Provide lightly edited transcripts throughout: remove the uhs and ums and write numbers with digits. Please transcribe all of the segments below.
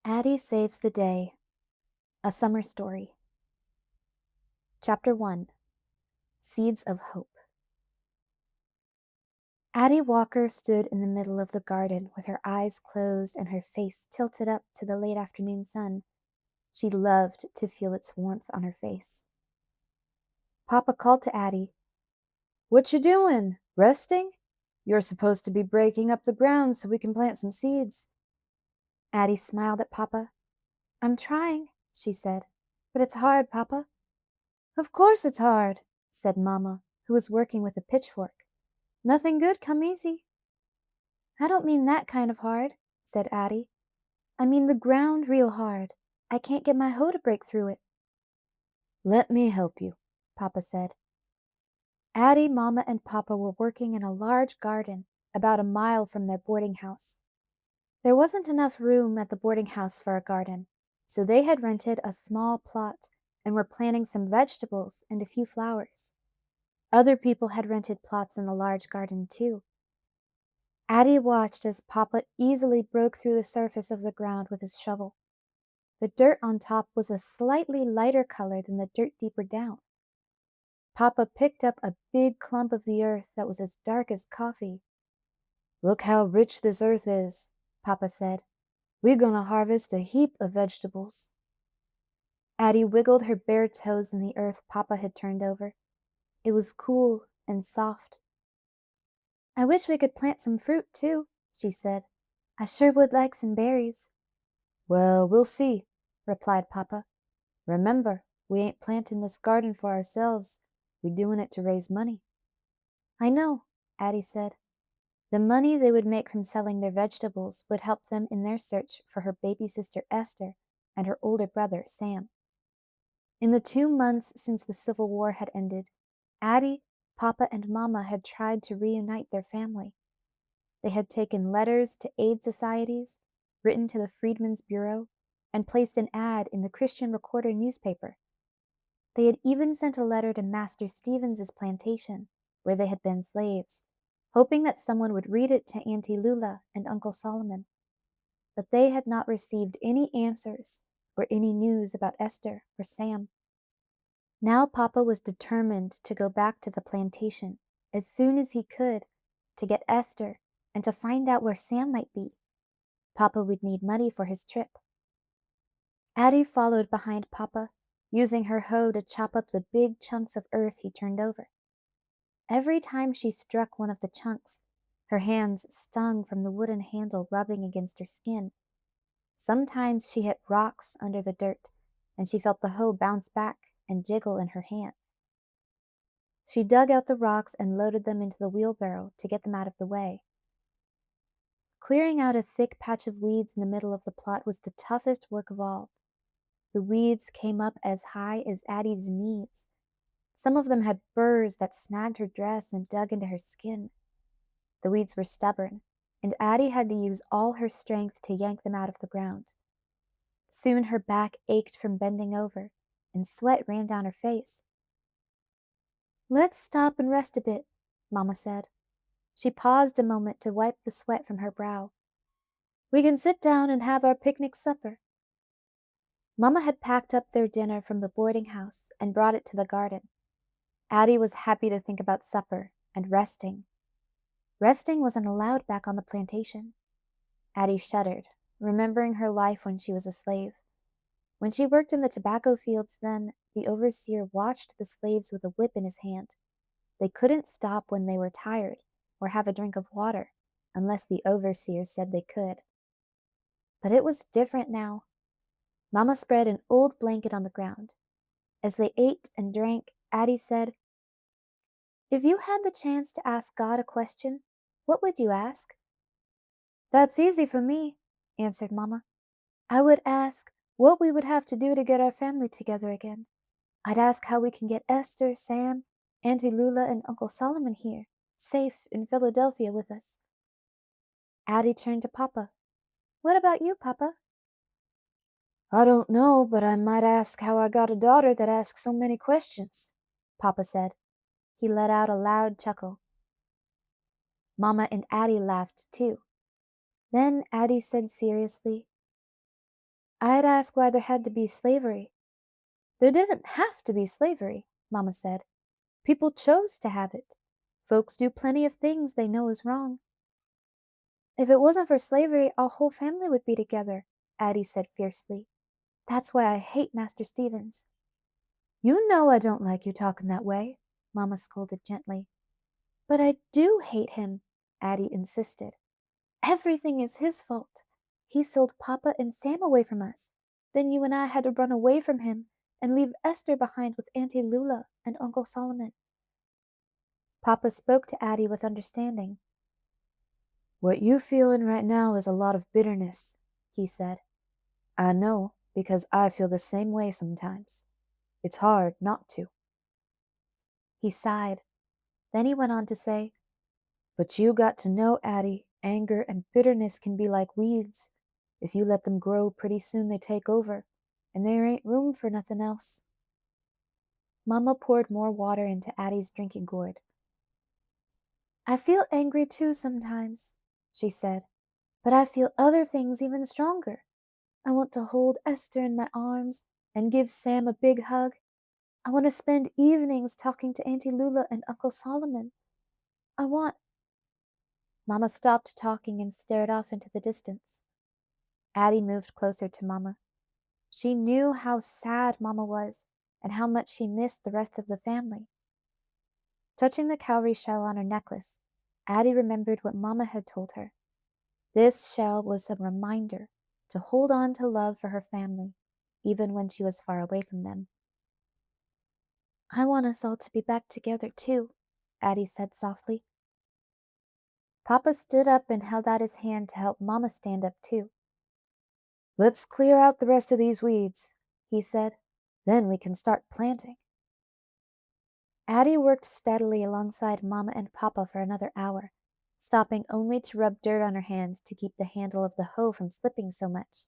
Addy Saves the Day, a Summer Story. Chapter 1, Seeds of Hope. Addy Walker stood in the middle of the garden with her eyes closed and her face tilted up to the late afternoon sun. She loved to feel its warmth on her face. Papa called to Addy. "What you doing? Resting? You're supposed to be breaking up the ground so we can plant some seeds." Addy smiled at Papa. "I'm trying," she said, "but it's hard, Papa." "Of course it's hard," said Mamma, who was working with a pitchfork. "Nothing good come easy." "I don't mean that kind of hard," said Addy. "I mean the ground real hard. I can't get my hoe to break through it." "Let me help you," Papa said. Addy, Mamma, and Papa were working in a large garden about a mile from their boarding house. There wasn't enough room at the boarding house for a garden, so they had rented a small plot and were planting some vegetables and a few flowers. Other people had rented plots in the large garden too. Addy watched as Papa easily broke through the surface of the ground with his shovel. The dirt on top was a slightly lighter color than the dirt deeper down. Papa picked up a big clump of the earth that was as dark as coffee. "Look how rich this earth is," Papa said. "We're gonna harvest a heap of vegetables." Addy wiggled her bare toes in the earth Papa had turned over. It was cool and soft. "I wish we could plant some fruit, too," she said. "I sure would like some berries." "Well, we'll see," replied Papa. "Remember, we ain't planting this garden for ourselves. We're doing it to raise money." "I know," Addy said. The money they would make from selling their vegetables would help them in their search for her baby sister Esther and her older brother Sam. In the 2 months since the Civil War had ended, Addy, Papa, and Mamma had tried to reunite their family. They had taken letters to aid societies, written to the Freedmen's Bureau, and placed an ad in the Christian Recorder newspaper. They had even sent a letter to Master Stevens's plantation, where they had been slaves, hoping that someone would read it to Auntie Lula and Uncle Solomon. But they had not received any answers or any news about Esther or Sam. Now Papa was determined to go back to the plantation as soon as he could to get Esther and to find out where Sam might be. Papa would need money for his trip. Addy followed behind Papa, using her hoe to chop up the big chunks of earth he turned over. Every time she struck one of the chunks, her hands stung from the wooden handle rubbing against her skin. Sometimes she hit rocks under the dirt, and she felt the hoe bounce back and jiggle in her hands. She dug out the rocks and loaded them into the wheelbarrow to get them out of the way. Clearing out a thick patch of weeds in the middle of the plot was the toughest work of all. The weeds came up as high as Addy's knees. Some of them had burrs that snagged her dress and dug into her skin. The weeds were stubborn, and Addy had to use all her strength to yank them out of the ground. Soon her back ached from bending over, and sweat ran down her face. "Let's stop and rest a bit," Mamma said. She paused a moment to wipe the sweat from her brow. "We can sit down and have our picnic supper." Mamma had packed up their dinner from the boarding house and brought it to the garden. Addy was happy to think about supper and resting. Resting wasn't allowed back on the plantation. Addy shuddered, remembering her life when she was a slave. When she worked in the tobacco fields then, the overseer watched the slaves with a whip in his hand. They couldn't stop when they were tired or have a drink of water, unless the overseer said they could. But it was different now. Mamma spread an old blanket on the ground. As they ate and drank, Addy said, "If you had the chance to ask God a question, what would you ask?" "That's easy for me," answered Mamma. "I would ask what we would have to do to get our family together again. I'd ask how we can get Esther, Sam, Auntie Lula, and Uncle Solomon here, safe in Philadelphia with us." Addy turned to Papa. "What about you, Papa?" "I don't know, but I might ask how I got a daughter that asks so many questions," Papa said. He let out a loud chuckle. Mamma and Addy laughed too. Then Addy said seriously, I'd ask why there had to be slavery. There didn't have to be slavery, Mama said. People chose to have it. Folks do plenty of things they know is wrong. If it wasn't for slavery, our whole family would be together, Addie said fiercely. That's why I hate Master Stevens. You know I don't like you talking that way, Mama scolded gently. But I do hate him, Addie insisted. Everything is his fault. He sold Papa and Sam away from us. Then you and I had to run away from him and leave Esther behind with Auntie Lula and Uncle Solomon. Papa spoke to Addie with understanding. What you feelin' right now is a lot of bitterness, he said. I know, because I feel the same way sometimes. It's hard not to. He sighed. Then he went on to say, But you got to know, Addie, anger and bitterness can be like weeds. If you let them grow, pretty soon they take over, and there ain't room for nothing else. Mama poured more water into Addie's drinking gourd. I feel angry too sometimes, she said, but I feel other things even stronger. I want to hold Esther in my arms and give Sam a big hug. I want to spend evenings talking to Auntie Lula and Uncle Solomon. I want... Mama stopped talking and stared off into the distance. Addie moved closer to Mama. She knew how sad Mama was and how much she missed the rest of the family. Touching the cowrie shell on her necklace, Addie remembered what Mama had told her. This shell was a reminder to hold on to love for her family, even when she was far away from them. I want us all to be back together too, Addie said softly. Papa stood up and held out his hand to help Mama stand up too. Let's clear out the rest of these weeds, he said. Then we can start planting. Addie worked steadily alongside Momma and Poppa for another hour, stopping only to rub dirt on her hands to keep the handle of the hoe from slipping so much.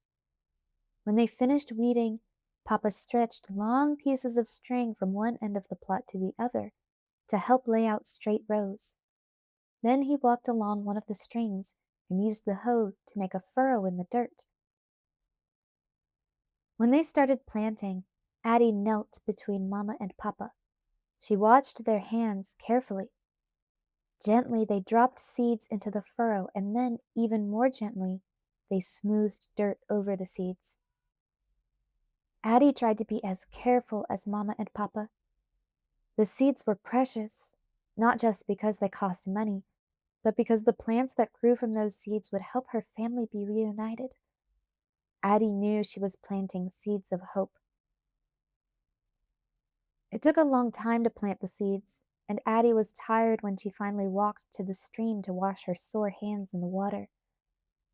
When they finished weeding, Papa stretched long pieces of string from one end of the plot to the other to help lay out straight rows. Then he walked along one of the strings and used the hoe to make a furrow in the dirt. When they started planting, Addie knelt between Momma and Poppa. She watched their hands carefully. Gently, they dropped seeds into the furrow, and then, even more gently, they smoothed dirt over the seeds. Addie tried to be as careful as Momma and Poppa. The seeds were precious, not just because they cost money, but because the plants that grew from those seeds would help her family be reunited. Addie knew she was planting seeds of hope. It took a long time to plant the seeds, and Addie was tired when she finally walked to the stream to wash her sore hands in the water.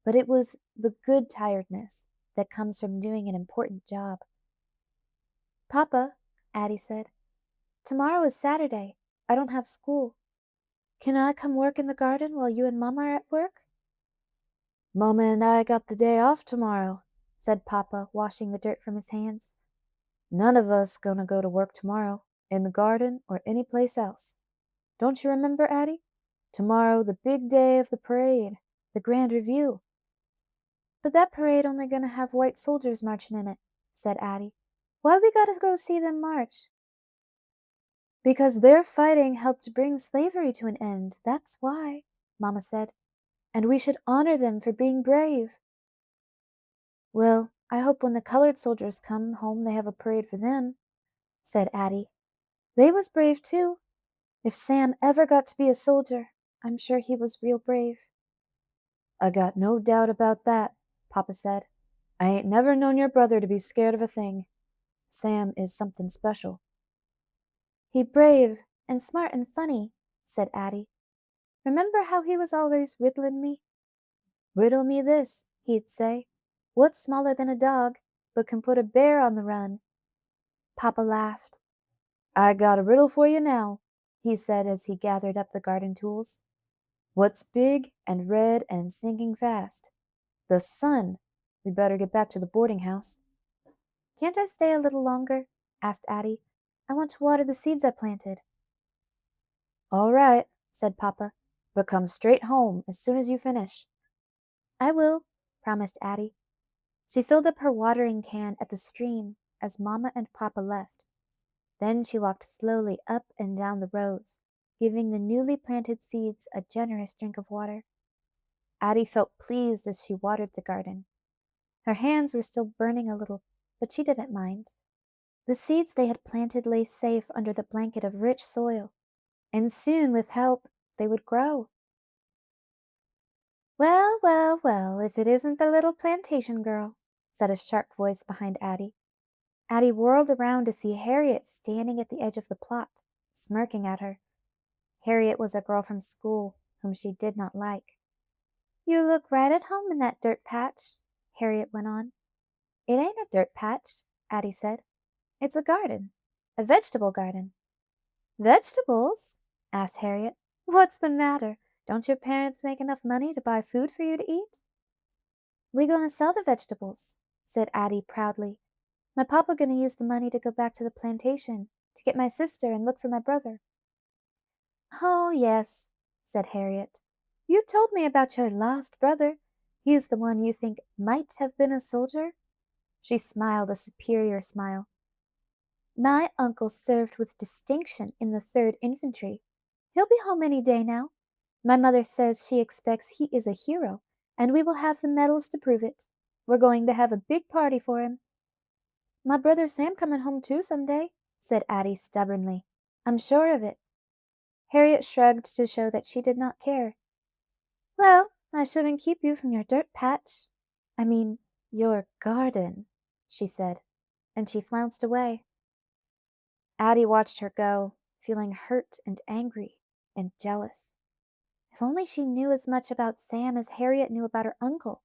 But it was the good tiredness that comes from doing an important job. Papa, Addie said, tomorrow is Saturday. I don't have school. Can I come work in the garden while you and Mama are at work? Mama and I got the day off tomorrow, said Papa, washing the dirt from his hands. None of us gonna go to work tomorrow, in the garden or any place else. Don't you remember, Addie? Tomorrow, the big day of the parade, the grand review. But that parade only gonna have white soldiers marching in it, said Addie. Why we gotta go see them march? Because their fighting helped bring slavery to an end, that's why, Mama said. And we should honor them for being brave. Well, I hope when the colored soldiers come home they have a parade for them, said Addie. They was brave too. If Sam ever got to be a soldier, I'm sure he was real brave. I got no doubt about that, Papa said. I ain't never known your brother to be scared of a thing. Sam is something special. He brave and smart and funny, said Addie. Remember how he was always riddling me? Riddle me this, he'd say. What's smaller than a dog, but can put a bear on the run? Papa laughed. I got a riddle for you now, he said as he gathered up the garden tools. What's big and red and sinking fast? The sun. We better get back to the boarding house. Can't I stay a little longer? Asked Addie. I want to water the seeds I planted. All right, said Papa, but come straight home as soon as you finish. I will, promised Addie. She filled up her watering can at the stream as Mamma and Papa left. Then she walked slowly up and down the rows, giving the newly planted seeds a generous drink of water. Addy felt pleased as she watered the garden. Her hands were still burning a little, but she didn't mind. The seeds they had planted lay safe under the blanket of rich soil, and soon, with help, they would grow. Well, well, well, if it isn't the little plantation girl, said a sharp voice behind Addy. Addy whirled around to see Harriet standing at the edge of the plot, smirking at her. Harriet was a girl from school whom she did not like. You look right at home in that dirt patch, Harriet went on. It ain't a dirt patch, Addy said. It's a garden, a vegetable garden. Vegetables? Asked Harriet. What's the matter? Don't your parents make enough money to buy food for you to eat? We gonna sell the vegetables, said Addy proudly. My papa gonna use the money to go back to the plantation, to get my sister and look for my brother. Oh, yes, said Harriet. You told me about your lost brother. He's the one you think might have been a soldier? She smiled a superior smile. My uncle served with distinction in the 3rd Infantry. He'll be home any day now. My mother says she expects he is a hero, and we will have the medals to prove it. We're going to have a big party for him. My brother Sam coming home too someday, said Addy stubbornly. I'm sure of it. Harriet shrugged to show that she did not care. Well, I shouldn't keep you from your dirt patch. I mean, your garden, she said, and she flounced away. Addy watched her go, feeling hurt and angry and jealous. If only she knew as much about Sam as Harriet knew about her uncle.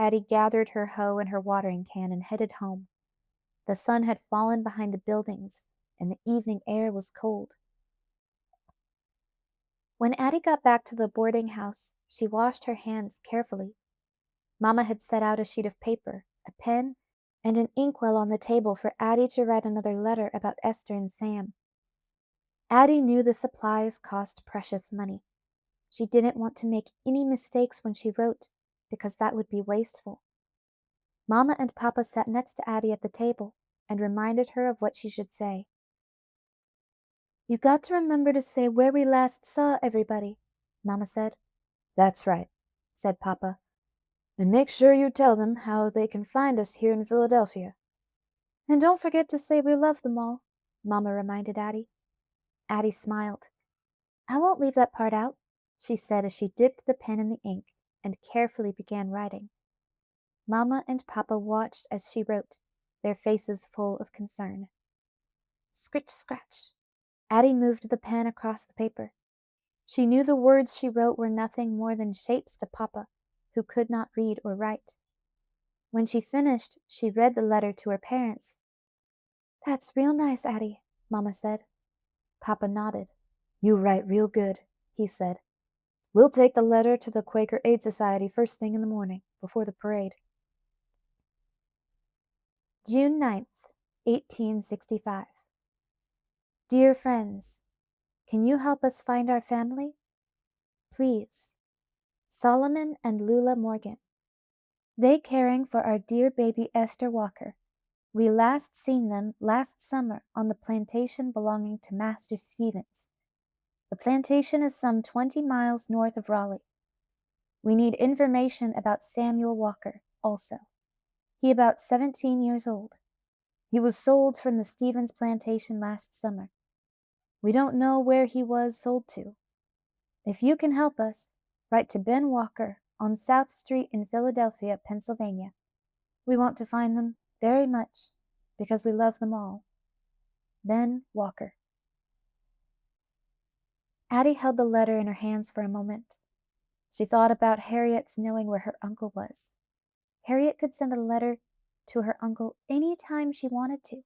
Addy gathered her hoe and her watering can and headed home. The sun had fallen behind the buildings, and the evening air was cold. When Addy got back to the boarding house, she washed her hands carefully. Mamma had set out a sheet of paper, a pen, and an inkwell on the table for Addy to write another letter about Esther and Sam. Addy knew the supplies cost precious money. She didn't want to make any mistakes when she wrote, because that would be wasteful. Mamma and Papa sat next to Addy at the table and reminded her of what she should say. You got to remember to say where we last saw everybody, Mamma said. That's right, said Papa. And make sure you tell them how they can find us here in Philadelphia. And don't forget to say we love them all, Mamma reminded Addy. Addy smiled. I won't leave that part out, she said as she dipped the pen in the ink and carefully began writing. Mamma and Papa watched as she wrote, their faces full of concern. Scritch, scratch. Addy moved the pen across the paper. She knew the words she wrote were nothing more than shapes to Papa, who could not read or write. When she finished, she read the letter to her parents. That's real nice, Addy, Mamma said. Papa nodded. You write real good, he said. We'll take the letter to the Quaker Aid Society first thing in the morning, before the parade. June 9th, 1865. Dear friends, can you help us find our family? Please. Solomon and Lula Morgan. They caring for our dear baby Esther Walker. We last seen them last summer on the plantation belonging to Master Stevens. The plantation is some 20 miles north of Raleigh. We need information about Samuel Walker also. He about 17 years old. He was sold from the Stevens plantation last summer. We don't know where he was sold to. If you can help us, write to Ben Walker on South Street in Philadelphia, Pennsylvania. We want to find them very much because we love them all. Ben Walker. Addy held the letter in her hands for a moment. She thought about Harriet's knowing where her uncle was. Harriet could send a letter to her uncle any time she wanted to.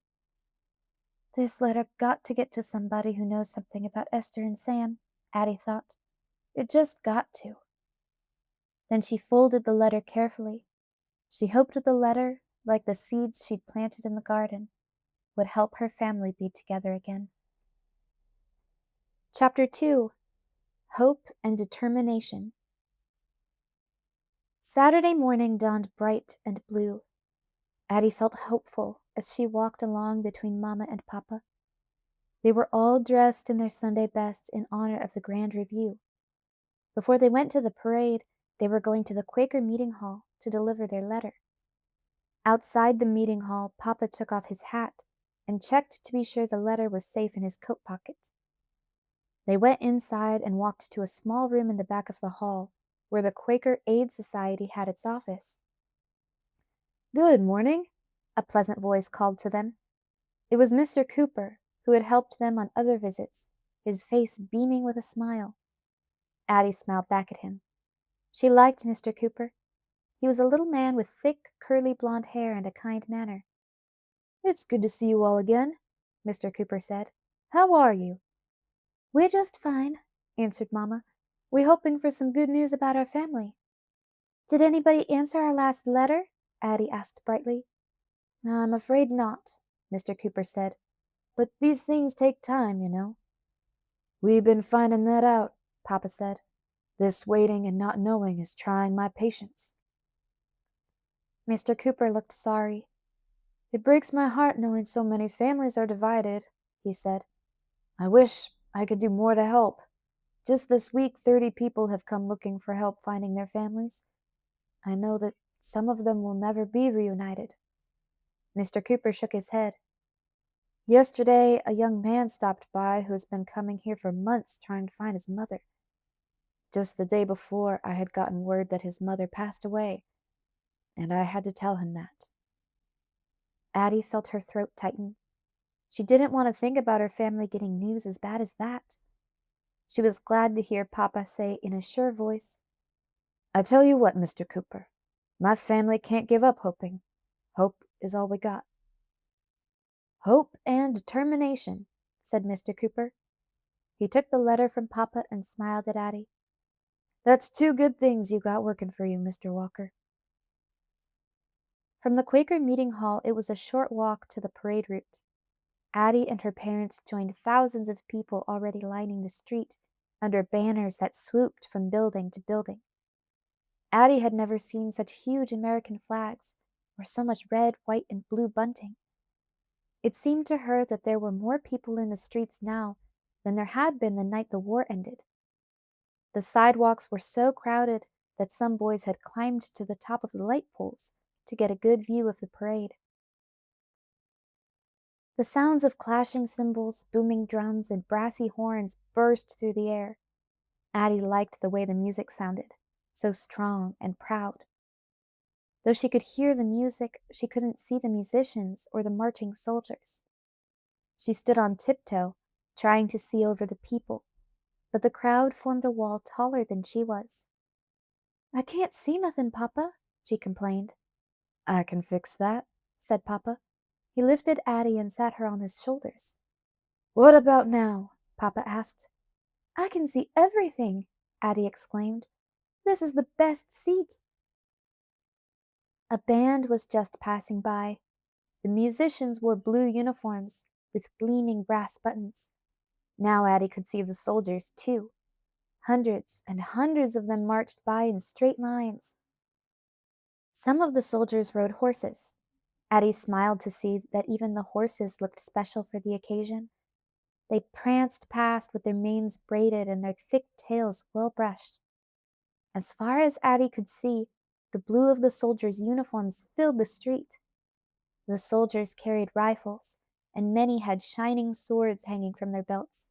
This letter got to get to somebody who knows something about Esther and Sam, Addy thought. It just got to. Then she folded the letter carefully. She hoped the letter, like the seeds she'd planted in the garden, would help her family be together again. Chapter 2. Hope and Determination. Saturday morning dawned bright and blue. Addie felt hopeful as she walked along between Mamma and Poppa. They were all dressed in their Sunday best in honor of the grand review. Before they went to the parade, they were going to the Quaker meeting hall to deliver their letter. Outside the meeting hall, Poppa took off his hat and checked to be sure the letter was safe in his coat pocket. They went inside and walked to a small room in the back of the hall where the Quaker Aid Society had its office. "Good morning," a pleasant voice called to them. It was Mr. Cooper, who had helped them on other visits, his face beaming with a smile. Addie smiled back at him. She liked Mr. Cooper. He was a little man with thick, curly blonde hair and a kind manner. "It's good to see you all again," Mr. Cooper said. "How are you?" "We're just fine," answered Mamma. "We're hoping for some good news about our family." "Did anybody answer our last letter?" Addie asked brightly. "I'm afraid not," Mr. Cooper said. "But these things take time, you know." "We've been finding that out," Papa said. "This waiting and not knowing is trying my patience." Mr. Cooper looked sorry. "It breaks my heart knowing so many families are divided," he said. "I wish I could do more to help. Just this week 30 people have come looking for help finding their families. I know that some of them will never be reunited." Mr. Cooper shook his head. "Yesterday, a young man stopped by who has been coming here for months trying to find his mother. Just the day before, I had gotten word that his mother passed away, and I had to tell him that." Addie felt her throat tighten. She didn't want to think about her family getting news as bad as that. She was glad to hear Papa say in a sure voice, "I tell you what, Mr. Cooper, my family can't give up hoping. Hope is all we got." "Hope and determination," said Mr. Cooper. He took the letter from Papa and smiled at Addie. "That's two good things you got working for you, Mr. Walker." From the Quaker meeting hall, it was a short walk to the parade route. Addie and her parents joined thousands of people already lining the street under banners that swooped from building to building. Addie had never seen such huge American flags or so much red, white, and blue bunting. It seemed to her that there were more people in the streets now than there had been the night the war ended. The sidewalks were so crowded that some boys had climbed to the top of the light poles to get a good view of the parade. The sounds of clashing cymbals, booming drums, and brassy horns burst through the air. Addie liked the way the music sounded, so strong and proud. Though she could hear the music, she couldn't see the musicians or the marching soldiers. She stood on tiptoe, trying to see over the people, but the crowd formed a wall taller than she was. "I can't see nothing, Papa," she complained. "I can fix that," said Papa. He lifted Addie and sat her on his shoulders. "What about now?" Papa asked. "I can see everything," Addie exclaimed. "This is the best seat." A band was just passing by. The musicians wore blue uniforms with gleaming brass buttons. Now Addie could see the soldiers, too. Hundreds and hundreds of them marched by in straight lines. Some of the soldiers rode horses. Addie smiled to see that even the horses looked special for the occasion. They pranced past with their manes braided and their thick tails well brushed. As far as Addie could see, the blue of the soldiers' uniforms filled the street. The soldiers carried rifles, and many had shining swords hanging from their belts.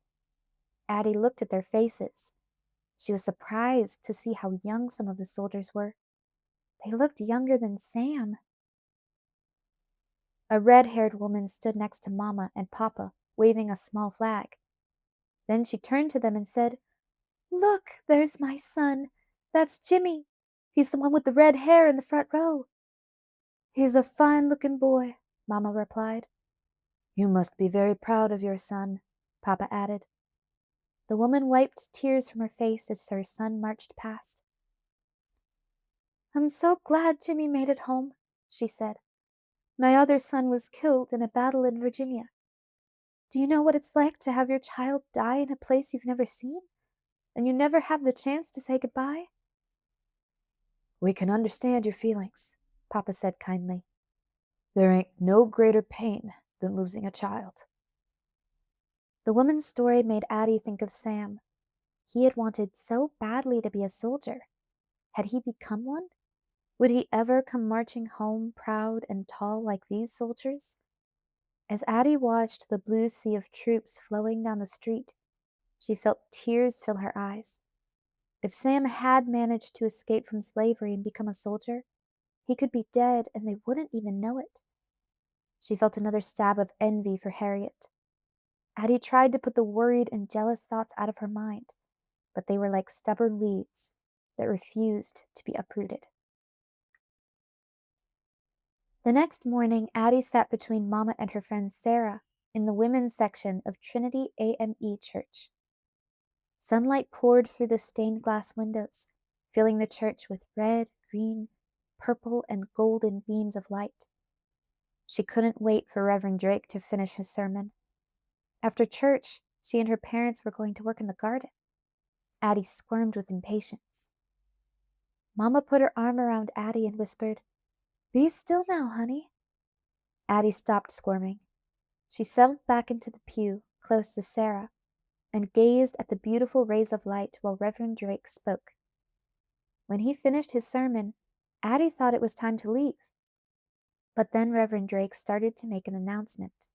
Addie looked at their faces. She was surprised to see how young some of the soldiers were. They looked younger than Sam. A red-haired woman stood next to Momma and Poppa, waving a small flag. Then she turned to them and said, "Look, there's my son. That's Jimmy. He's the one with the red hair in the front row." "He's a fine-looking boy," Mamma replied. "You must be very proud of your son," Papa added. The woman wiped tears from her face as her son marched past. "I'm so glad Jimmy made it home," she said. "My other son was killed in a battle in Virginia. Do you know what it's like to have your child die in a place you've never seen, and you never have the chance to say goodbye?" We can understand your feelings, Papa said kindly. There ain't no greater pain than losing a child. The woman's story made Addy think of Sam. He had wanted so badly to be a soldier. Had he become one? Would he ever come marching home proud and tall like these soldiers? As Addy watched the blue sea of troops flowing down the street, she felt tears fill her eyes. If Sam had managed to escape from slavery and become a soldier, he could be dead and they wouldn't even know it. She felt another stab of envy for Harriet. Addy tried to put the worried and jealous thoughts out of her mind, but they were like stubborn weeds that refused to be uprooted. The next morning, Addy sat between Mama and her friend Sarah in the women's section of Trinity AME Church. Sunlight poured through the stained glass windows, filling the church with red, green, purple, and golden beams of light. She couldn't wait for Reverend Drake to finish his sermon. After church, she and her parents were going to work in the garden. Addy squirmed with impatience. Mama put her arm around Addy and whispered, "Be still now, honey." Addy stopped squirming. She settled back into the pew, close to Sarah, and gazed at the beautiful rays of light while Reverend Drake spoke. When he finished his sermon, Addy thought it was time to leave. But then Reverend Drake started to make an announcement.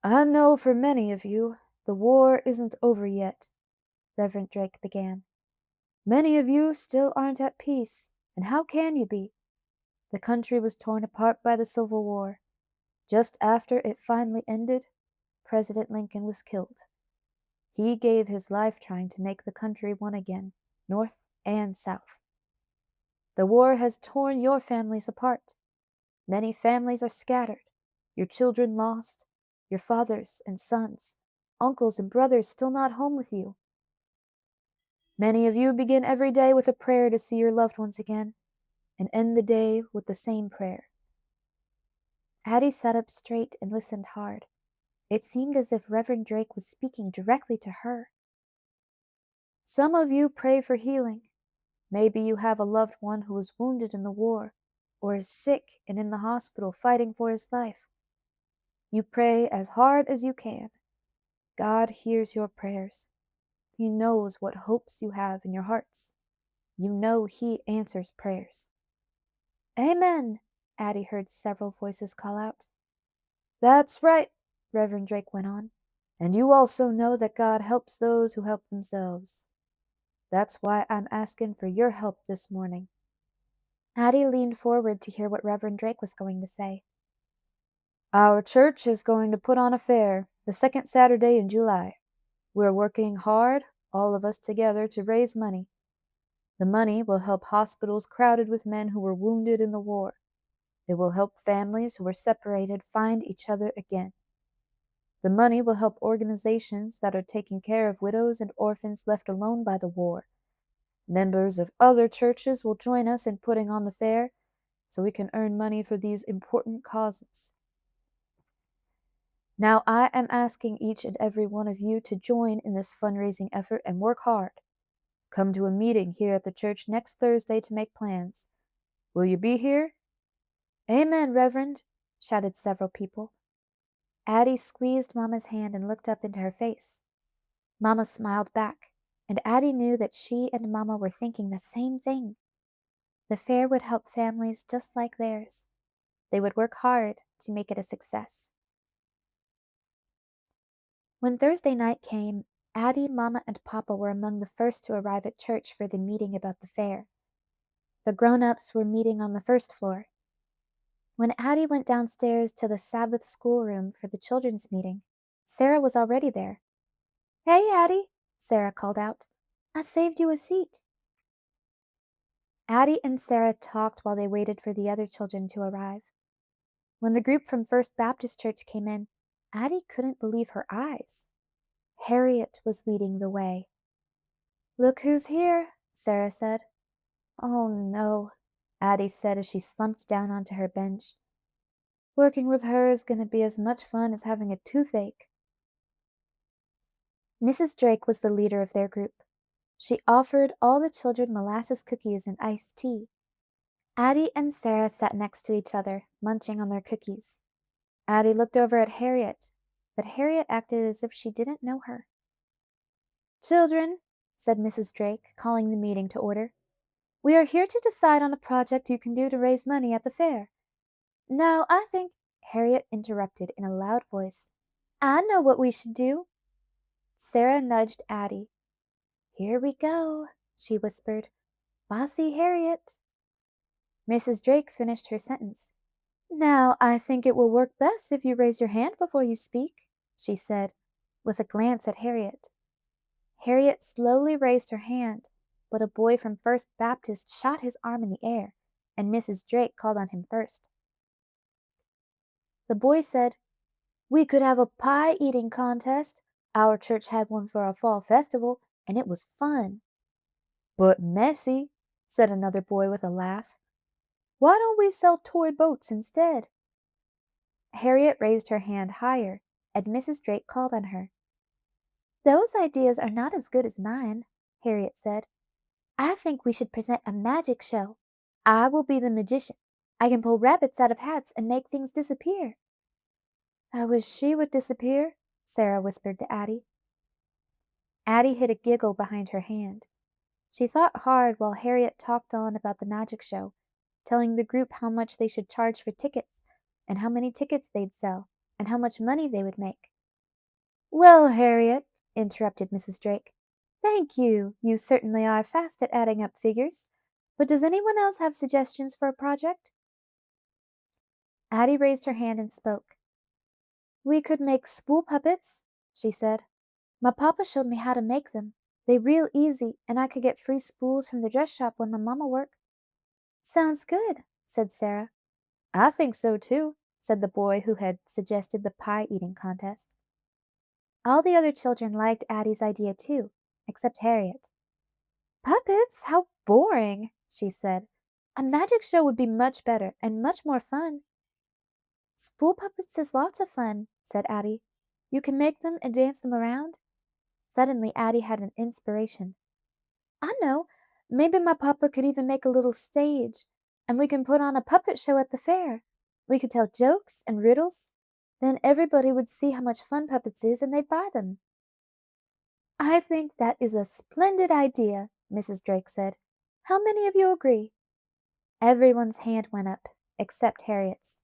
"I know for many of you, the war isn't over yet," Reverend Drake began. "Many of you still aren't at peace, and how can you be? The country was torn apart by the Civil War. Just after it finally ended, President Lincoln was killed. He gave his life trying to make the country one again, North and South. The war has torn your families apart. Many families are scattered, your children lost, your fathers and sons, uncles and brothers still not home with you. Many of you begin every day with a prayer to see your loved ones again, and end the day with the same prayer." Addy sat up straight and listened hard. It seemed as if Reverend Drake was speaking directly to her. "Some of you pray for healing. Maybe you have a loved one who was wounded in the war, or is sick and in the hospital fighting for his life. You pray as hard as you can. God hears your prayers. He knows what hopes you have in your hearts. You know He answers prayers." "Amen," Addy heard several voices call out. "That's right," Reverend Drake went on. "And you also know that God helps those who help themselves. That's why I'm asking for your help this morning." Addy leaned forward to hear what Reverend Drake was going to say. "Our church is going to put on a fair the second Saturday in July. We're working hard, all of us together, to raise money. The money will help hospitals crowded with men who were wounded in the war. It will help families who were separated find each other again. The money will help organizations that are taking care of widows and orphans left alone by the war. Members of other churches will join us in putting on the fair so we can earn money for these important causes. Now I am asking each and every one of you to join in this fundraising effort and work hard. Come to a meeting here at the church next Thursday to make plans. Will you be here?" "Amen, Reverend," shouted several people. Addy squeezed Mama's hand and looked up into her face. Mama smiled back, and Addy knew that she and Mama were thinking the same thing. The fair would help families just like theirs. They would work hard to make it a success. When Thursday night came, Addy, Mama, and Papa were among the first to arrive at church for the meeting about the fair. The grown-ups were meeting on the first floor. When Addy went downstairs to the Sabbath schoolroom for the children's meeting, Sarah was already there. "Hey, Addy," Sarah called out. "I saved you a seat." Addy and Sarah talked while they waited for the other children to arrive. When the group from First Baptist Church came in, Addy couldn't believe her eyes. Harriet was leading the way. "Look who's here," Sarah said. "Oh no," Addy said as she slumped down onto her bench. "Working with her is going to be as much fun as having a toothache." Mrs. Drake was the leader of their group. She offered all the children molasses cookies and iced tea. Addie and Sarah sat next to each other, munching on their cookies. Addie looked over at Harriet, but Harriet acted as if she didn't know her. "Children," said Mrs. Drake, calling the meeting to order, "we are here to decide on a project you can do to raise money at the fair. Now, I think—" Harriet interrupted in a loud voice. "I know what we should do." Sarah nudged Addie. "Here we go," she whispered. "Bossy Harriet." Mrs. Drake finished her sentence. "Now, I think it will work best if you raise your hand before you speak," she said, with a glance at Harriet. Harriet slowly raised her hand, but a boy from First Baptist shot his arm in the air, and Mrs. Drake called on him first. The boy said, "We could have a pie-eating contest. Our church had one for our fall festival, and it was fun." "But messy," said another boy with a laugh. "Why don't we sell toy boats instead?" Harriet raised her hand higher, and Mrs. Drake called on her. "Those ideas are not as good as mine," Harriet said. "I think we should present a magic show. I will be the magician. I can pull rabbits out of hats and make things disappear." "I wish she would disappear," Sarah whispered to Addie. Addie hid a giggle behind her hand. She thought hard while Harriet talked on about the magic show, telling the group how much they should charge for tickets, and how many tickets they'd sell, and how much money they would make. "Well, Harriet," interrupted Mrs. Drake, "thank you. You certainly are fast at adding up figures. But does anyone else have suggestions for a project?" Addie raised her hand and spoke. "We could make spool puppets," she said. "My papa showed me how to make them. They real easy, and I could get free spools from the dress shop when my mama work." "Sounds good," said Sarah. "I think so too," said the boy who had suggested the pie-eating contest. All the other children liked Addie's idea too, except Harriet. "Puppets? How boring," she said. "A magic show would be much better and much more fun." "Spool puppets is lots of fun," said Addie. "You can make them and dance them around." Suddenly Addie had an inspiration. "I know. Maybe my papa could even make a little stage, and we can put on a puppet show at the fair. We could tell jokes and riddles. Then everybody would see how much fun puppets is and they'd buy them." "I think that is a splendid idea," Mrs. Drake said. "How many of you agree?" Everyone's hand went up, except Harriet's.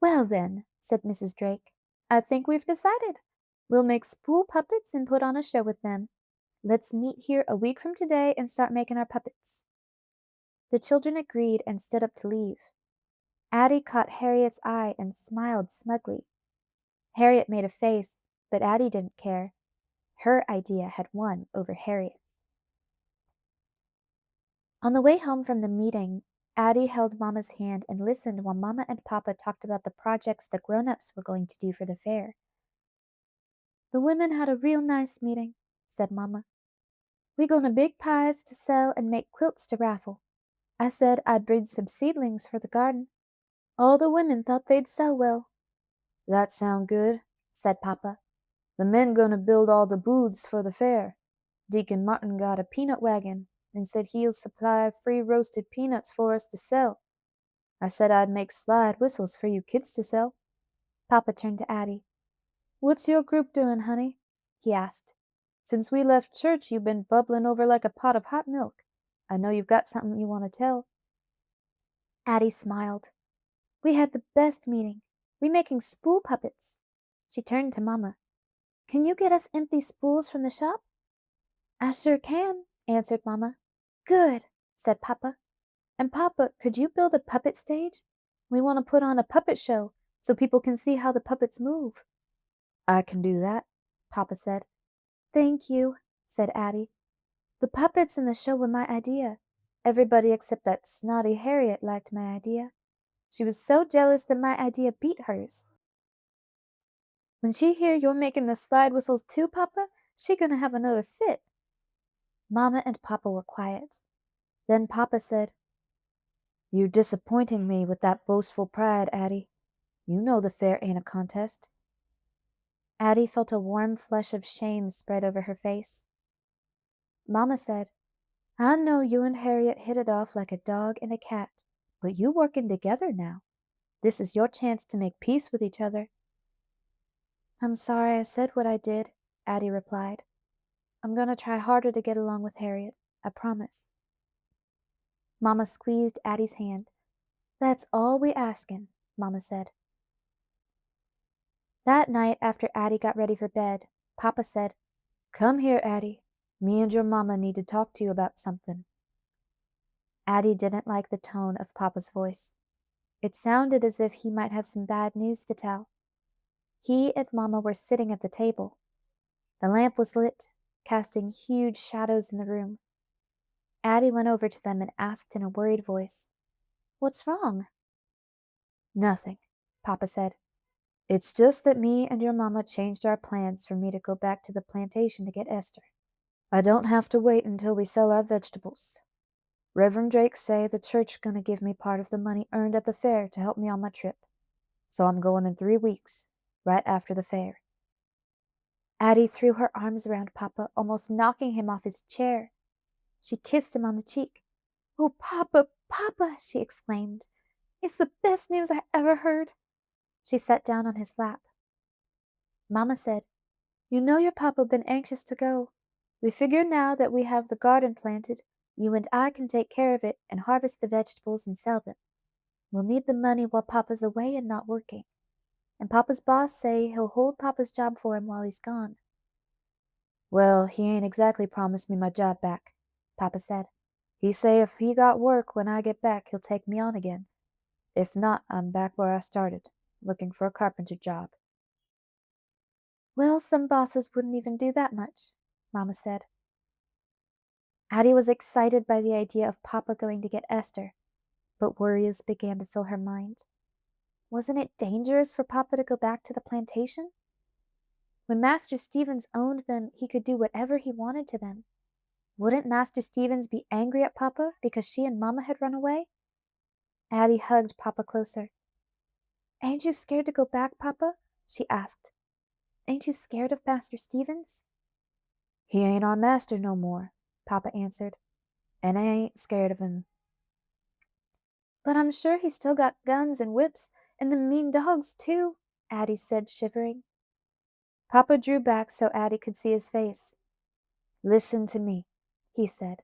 "Well then," said Mrs. Drake, "I think we've decided. We'll make spool puppets and put on a show with them. Let's meet here a week from today and start making our puppets." The children agreed and stood up to leave. Addie caught Harriet's eye and smiled smugly. Harriet made a face, but Addie didn't care. Her idea had won over Harriet's. On the way home from the meeting, Addie held Mama's hand and listened while Mama and Papa talked about the projects the grown-ups were going to do for the fair. "The women had a real nice meeting," said Mama. "We gonna bake pies to sell and make quilts to raffle. I said I'd bring some seedlings for the garden. All the women thought they'd sell well." "That sound good," said Papa. "The men gonna build all the booths for the fair. Deacon Martin got a peanut wagon and said he'll supply free roasted peanuts for us to sell. I said I'd make slide whistles for you kids to sell." Papa turned to Addie. "What's your group doing, honey?" he asked. "Since we left church you've been bubbling over like a pot of hot milk. I know you've got something you want to tell." Addie smiled. "We had the best meeting. We making spool puppets." She turned to Mama. "Can you get us empty spools from the shop?" "I sure can," answered Mama. "Good," said Papa. "And Papa, could you build a puppet stage? We want to put on a puppet show so people can see how the puppets move." "I can do that," Papa said. "Thank you," said Addie. "The puppets in the show were my idea. Everybody except that snotty Harriet liked my idea. She was so jealous that my idea beat hers. When she hear you're making the slide whistles too, Papa, she gonna have another fit." Mama and Papa were quiet. Then Papa said, "You're disappointing me with that boastful pride, Addie. You know the fair ain't a contest." Addie felt a warm flush of shame spread over her face. Mamma said, I know you and Harriet hit it off like a dog and a cat, but you working together now. This is your chance to make peace with each other. I'm sorry I said what I did, Addy replied. I'm going to try harder to get along with Harriet, I promise. Mamma squeezed Addy's hand. That's all we askin', Mamma said. That night, after Addy got ready for bed, Papa said, Come here, Addy. Me and your mamma need to talk to you about something. Addy didn't like the tone of Papa's voice. It sounded as if he might have some bad news to tell. He and Mamma were sitting at the table. The lamp was lit, casting huge shadows in the room. Addy went over to them and asked in a worried voice, What's wrong? Nothing, Papa said. It's just that me and your mamma changed our plans for me to go back to the plantation to get Esther. I don't have to wait until we sell our vegetables. Reverend Drake say the church gonna give me part of the money earned at the fair to help me on my trip. So I'm going in 3 weeks, right after the fair. Addy threw her arms around Papa, almost knocking him off his chair. She kissed him on the cheek. Oh, Papa, Papa, she exclaimed. It's the best news I ever heard. She sat down on his lap. Mamma said, You know your papa been anxious to go. We figure now that we have the garden planted, you and I can take care of it and harvest the vegetables and sell them. We'll need the money while Papa's away and not working. And Papa's boss say he'll hold Papa's job for him while he's gone. Well, he ain't exactly promised me my job back, Papa said. He say if he got work when I get back, he'll take me on again. If not, I'm back where I started, looking for a carpenter job. Well, some bosses wouldn't even do that much, Mama said. Addy was excited by the idea of Papa going to get Esther, but worries began to fill her mind. Wasn't it dangerous for Papa to go back to the plantation? When Master Stevens owned them, he could do whatever he wanted to them. Wouldn't Master Stevens be angry at Papa because she and Mama had run away? Addy hugged Papa closer. Ain't you scared to go back, Papa? She asked. Ain't you scared of Master Stevens? He ain't our master no more, Papa answered, and I ain't scared of him. But I'm sure he's still got guns and whips and the mean dogs, too, Addy said, shivering. Papa drew back so Addy could see his face. Listen to me, he said.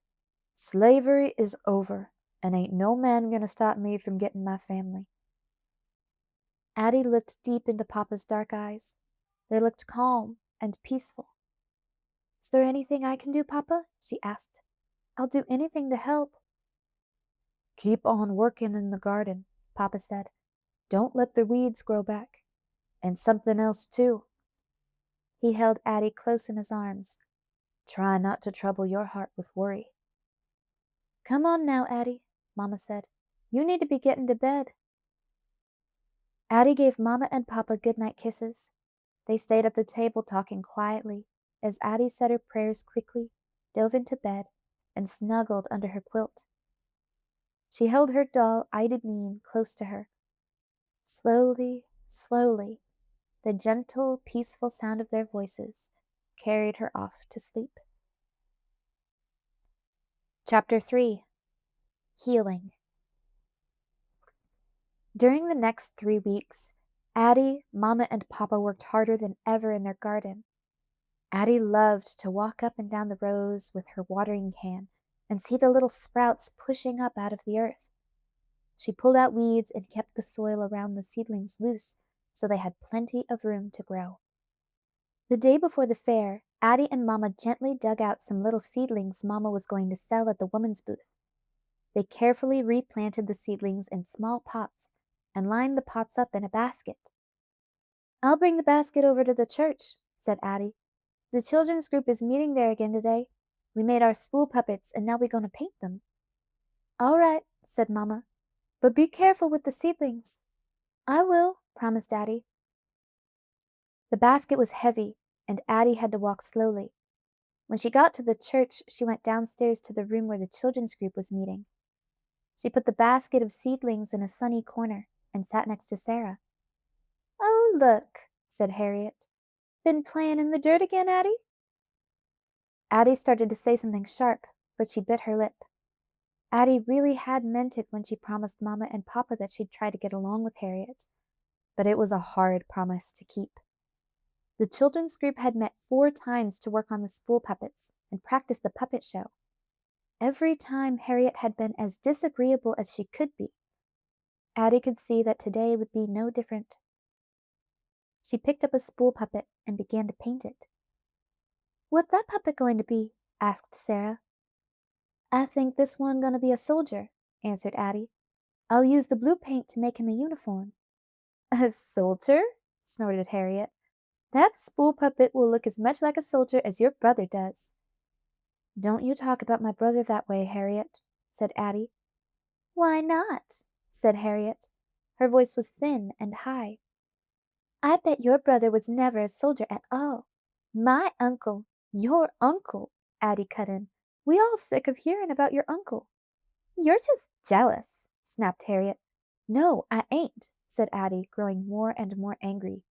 Slavery is over, and ain't no man gonna stop me from getting my family. Addy looked deep into Papa's dark eyes. They looked calm and peaceful. Is there anything I can do, Papa? She asked. I'll do anything to help. Keep on working in the garden, Papa said. Don't let the weeds grow back. And something else, too. He held Addy close in his arms. Try not to trouble your heart with worry. Come on now, Addy, Mama said. You need to be getting to bed. Addy gave Mama and Papa goodnight kisses. They stayed at the table talking quietly as Addy said her prayers quickly, dove into bed, and snuggled under her quilt. She held her doll, Ida Bean, close to her. Slowly, slowly, the gentle, peaceful sound of their voices carried her off to sleep. Chapter 3. Healing. During the next 3 weeks, Addy, Mama, and Papa worked harder than ever in their garden. Addy loved to walk up and down the rows with her watering can and see the little sprouts pushing up out of the earth. She pulled out weeds and kept the soil around the seedlings loose so they had plenty of room to grow. The day before the fair, Addy and Mama gently dug out some little seedlings Mama was going to sell at the woman's booth. They carefully replanted the seedlings in small pots and lined the pots up in a basket. I'll bring the basket over to the church, said Addy. The children's group is meeting there again today. We made our spool puppets and now we're going to paint them. All right, said Mama, but be careful with the seedlings. I will, promised Addy. The basket was heavy, and Addy had to walk slowly. When she got to the church, she went downstairs to the room where the children's group was meeting. She put the basket of seedlings in a sunny corner and sat next to Sarah. Oh, look, said Harriet. Been playing in the dirt again, Addy? Addie started to say something sharp, but she bit her lip. Addie really had meant it when she promised Mamma and Papa that she'd try to get along with Harriet, but it was a hard promise to keep. The children's group had met 4 times to work on the spool puppets and practice the puppet show. Every time Harriet had been as disagreeable as she could be. Addie could see that today would be no different. She picked up a spool puppet and began to paint it. "What that puppet going to be?" asked Sarah. "I think this one gonna be a soldier," answered Addie. "I'll use the blue paint to make him a uniform." "A soldier?" snorted Harriet. "That spool puppet will look as much like a soldier as your brother does." "Don't you talk about my brother that way, Harriet," said Addie. "Why not?" said Harriet. Her voice was thin and high. "I bet your brother was never a soldier at all. My uncle—" "Your uncle," Addie cut in. "We all sick of hearing about your uncle." "You're just jealous," snapped Harriet. "No, I ain't," said Addie, growing more and more angry.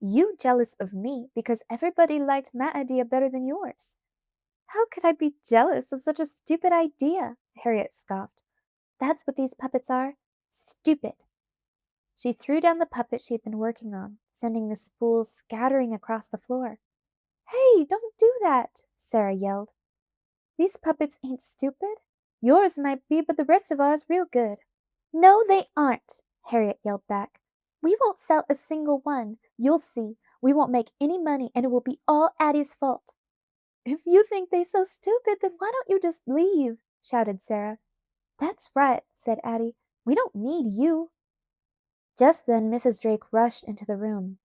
"You jealous of me because everybody liked my idea better than yours." "How could I be jealous of such a stupid idea?" Harriet scoffed. "That's what these puppets are. Stupid." She threw down the puppet she had been working on, sending the spools scattering across the floor. "Hey, don't do that!" Sarah yelled. "These puppets ain't stupid. Yours might be, but the rest of ours real good." "No, they aren't!" Harriet yelled back. "We won't sell a single one. You'll see. We won't make any money, and it will be all Addie's fault." "If you think they so stupid, then why don't you just leave?" shouted Sarah. "That's right," said Addie. "We don't need you." Just then Mrs. Drake rushed into the room.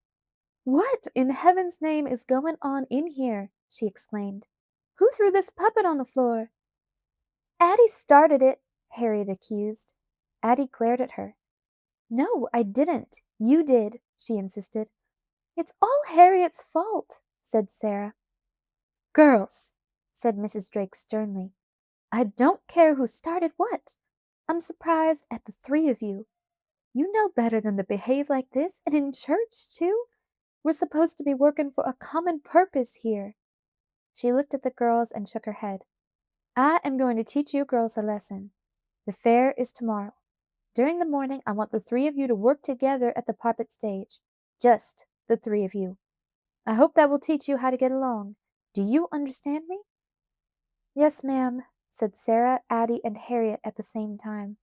"What in heaven's name is going on in here?" she exclaimed. "Who threw this puppet on the floor?" "Addie started it," Harriet accused. Addie glared at her. "No, I didn't. You did," she insisted. "It's all Harriet's fault," said Sarah. "Girls," said Mrs. Drake sternly, "I don't care who started what. I'm surprised at the 3 of you. You know better than to behave like this, and in church, too. We're supposed to be working for a common purpose here." She looked at the girls and shook her head. "I am going to teach you girls a lesson. The fair is tomorrow. During the morning, I want the 3 of you to work together at the puppet stage. Just the 3 of you. I hope that will teach you how to get along. Do you understand me?" "Yes, ma'am," said Sarah, Addie, and Harriet at the same time.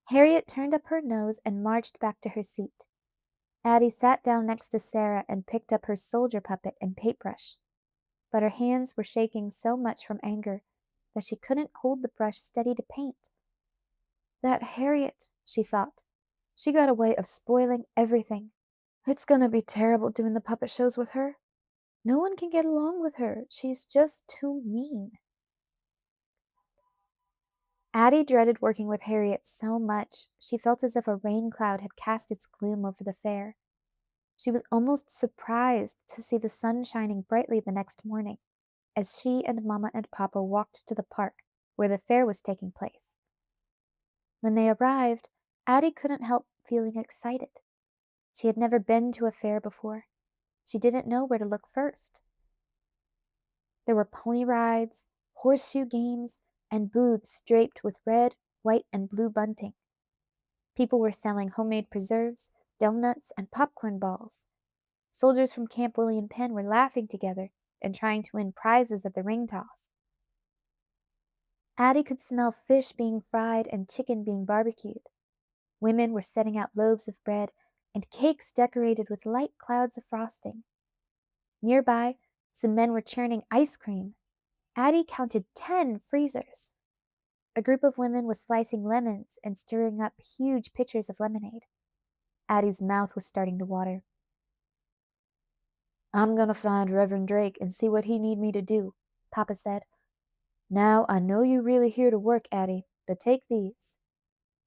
Harriet turned up her nose and marched back to her seat. Addie sat down next to Sarah and picked up her soldier puppet and paintbrush. But her hands were shaking so much from anger that she couldn't hold the brush steady to paint. "That Harriet," she thought. "She got a way of spoiling everything. It's gonna be terrible doing the puppet shows with her. No one can get along with her. She's just too mean." Addie dreaded working with Harriet so much she felt as if a rain cloud had cast its gloom over the fair. She was almost surprised to see the sun shining brightly the next morning, as she and Mamma and Papa walked to the park where the fair was taking place. When they arrived, Addie couldn't help feeling excited. She had never been to a fair before. She didn't know where to look first. There were pony rides, horseshoe games, and booths draped with red, white, and blue bunting. People were selling homemade preserves, donuts, and popcorn balls. Soldiers from Camp William Penn were laughing together and trying to win prizes at the ring toss. Addie could smell fish being fried and chicken being barbecued. Women were setting out loaves of bread and cakes decorated with light clouds of frosting. Nearby, some men were churning ice cream. Addie counted 10 freezers. A group of women was slicing lemons and stirring up huge pitchers of lemonade. Addie's mouth was starting to water. "I'm gonna find Reverend Drake and see what he need me to do," Papa said. "Now, I know you really here to work, Addie, but take these."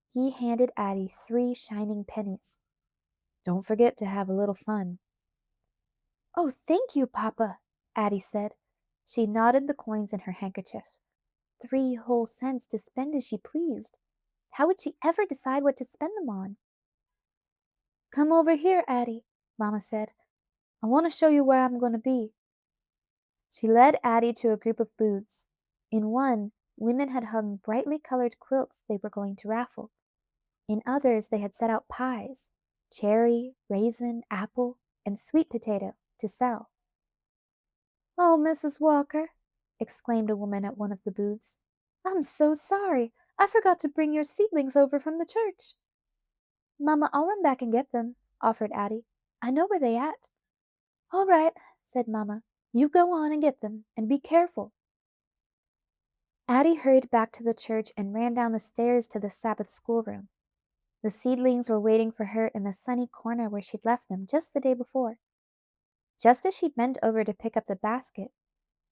He handed Addie 3 shining pennies. "Don't forget to have a little fun." "Oh, thank you, Papa," Addie said. She knotted the coins in her handkerchief. 3 whole cents to spend as she pleased. How would she ever decide what to spend them on? "Come over here, Addie," Mama said. "I want to show you where I'm going to be." She led Addie to a group of booths. In one, women had hung brightly colored quilts they were going to raffle. In others, they had set out pies, cherry, raisin, apple, and sweet potato, to sell. "Oh, Mrs. Walker," exclaimed a woman at one of the booths, "I'm so sorry. I forgot to bring your seedlings over from the church." "Mama, I'll run back and get them," offered Addie. "I know where they at." "All right," said Mama. "You go on and get them, and be careful." Addie hurried back to the church and ran down the stairs to the Sabbath schoolroom. The seedlings were waiting for her in the sunny corner where she'd left them just the day before. Just as she bent over to pick up the basket,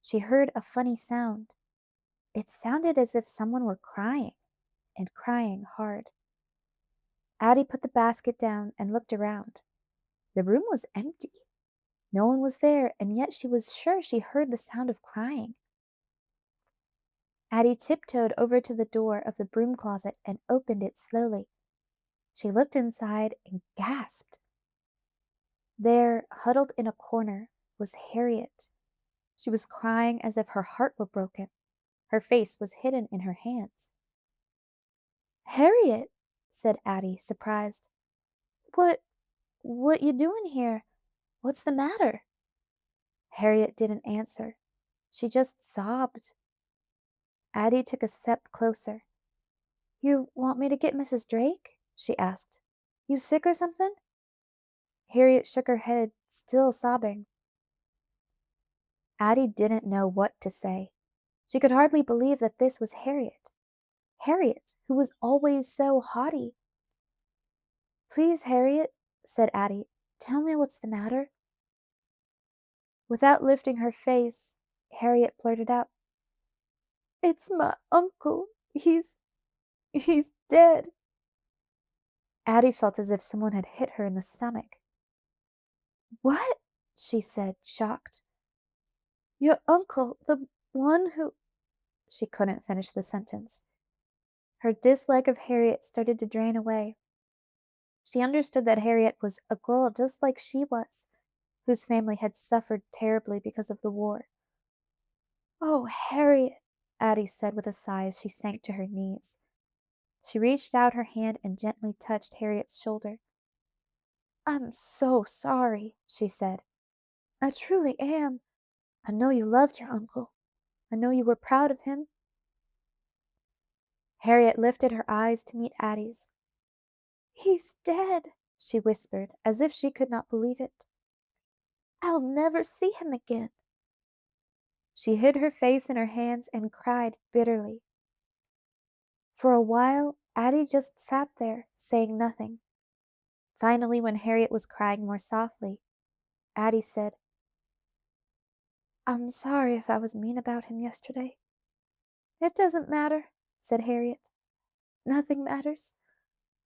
she heard a funny sound. It sounded as if someone were crying, and crying hard. Addie put the basket down and looked around. The room was empty. No one was there, and yet she was sure she heard the sound of crying. Addie tiptoed over to the door of the broom closet and opened it slowly. She looked inside and gasped. There, huddled in a corner, was Harriet. She was crying as if her heart were broken. Her face was hidden in her hands. "Harriet," said Addie, surprised. What you doing here? What's the matter?" Harriet didn't answer. She just sobbed. Addie took a step closer. "You want me to get Mrs. Drake?" she asked. "You sick or something?" Harriet shook her head, still sobbing. Addie didn't know what to say. She could hardly believe that this was Harriet. Harriet, who was always so haughty. "Please, Harriet," said Addie, "tell me what's the matter." Without lifting her face, Harriet blurted out, "It's my uncle. He's dead." Addie felt as if someone had hit her in the stomach. "What?" she said, shocked. "Your uncle, the one who—" She couldn't finish the sentence. Her dislike of Harriet started to drain away. She understood that Harriet was a girl just like she was, whose family had suffered terribly because of the war. "Oh, Harriet," Addie said with a sigh as she sank to her knees. She reached out her hand and gently touched Harriet's shoulder. "I'm so sorry," she said. "I truly am. I know you loved your uncle. I know you were proud of him." Harriet lifted her eyes to meet Addie's. "He's dead," she whispered, as if she could not believe it. "I'll never see him again." She hid her face in her hands and cried bitterly. For a while, Addie just sat there, saying nothing. Finally, when Harriet was crying more softly, Addie said, "I'm sorry if I was mean about him yesterday." "It doesn't matter," said Harriet. "Nothing matters.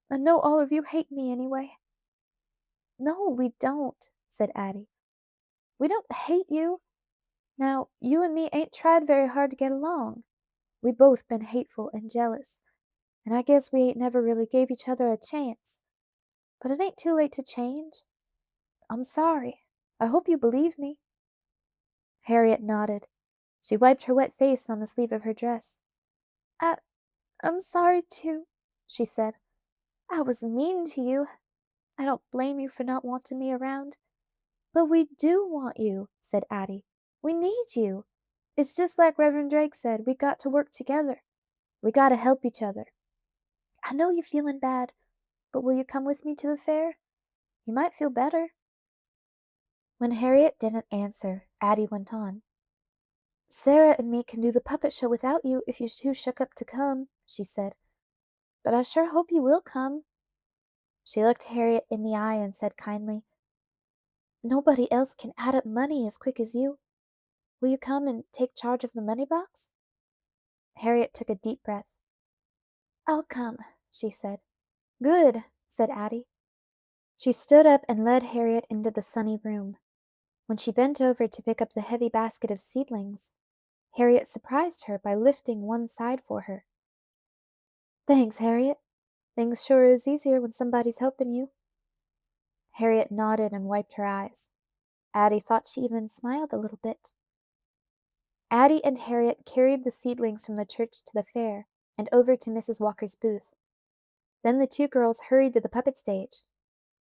I know all of you hate me anyway." "No, we don't," said Addie. "We don't hate you. Now, you and me ain't tried very hard to get along. We both been hateful and jealous, and I guess we ain't never really gave each other a chance. But it ain't too late to change. I'm sorry. I hope you believe me." Harriet nodded. She wiped her wet face on the sleeve of her dress. I, I'm sorry too," she said. "I was mean to you. I don't blame you for not wanting me around." "But we do want you," said Addie. "We need you. It's just like Reverend Drake said, we got to work together. We got to help each other. I know you're feeling bad, but will you come with me to the fair? You might feel better." When Harriet didn't answer, Addie went on. "Sarah and me can do the puppet show without you if you too shook up to come," she said. "But I sure hope you will come." She looked Harriet in the eye and said kindly, "Nobody else can add up money as quick as you. Will you come and take charge of the money box?" Harriet took a deep breath. "I'll come," she said. "Good," said Addie. She stood up and led Harriet into the sunny room. When she bent over to pick up the heavy basket of seedlings, Harriet surprised her by lifting one side for her. "Thanks, Harriet. Things sure is easier when somebody's helping you." Harriet nodded and wiped her eyes. Addie thought she even smiled a little bit. Addie and Harriet carried the seedlings from the church to the fair and over to Mrs. Walker's booth. Then the two girls hurried to the puppet stage.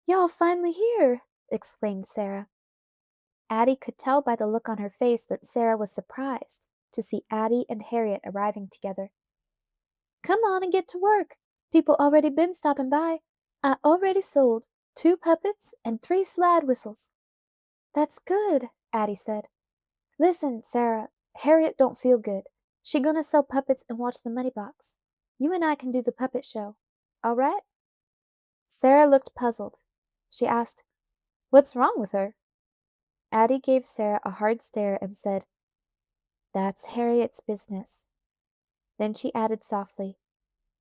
"Y'all finally here!" exclaimed Sarah. Addie could tell by the look on her face that Sarah was surprised to see Addie and Harriet arriving together. "Come on and get to work. People already been stopping by. I already sold 2 puppets and 3 slide whistles." "That's good," Addie said. "Listen, Sarah, Harriet don't feel good. She gonna sell puppets and watch the money box. You and I can do the puppet show. All right?" Sarah looked puzzled. She asked, "What's wrong with her?" Addie gave Sarah a hard stare and said, "That's Harriet's business." Then she added softly,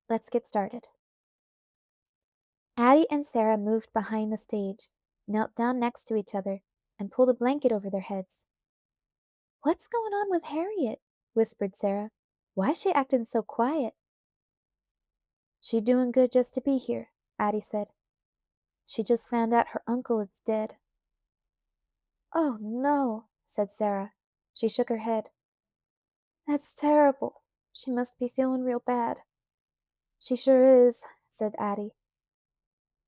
"Let's get started." Addie and Sarah moved behind the stage, knelt down next to each other, and pulled a blanket over their heads. "What's going on with Harriet?" whispered Sarah. "Why's she acting so quiet?" "She doing good just to be here," Addie said. "She just found out her uncle is dead." "Oh, no," said Sarah. She shook her head. "That's terrible. She must be feeling real bad." "She sure is," said Addie.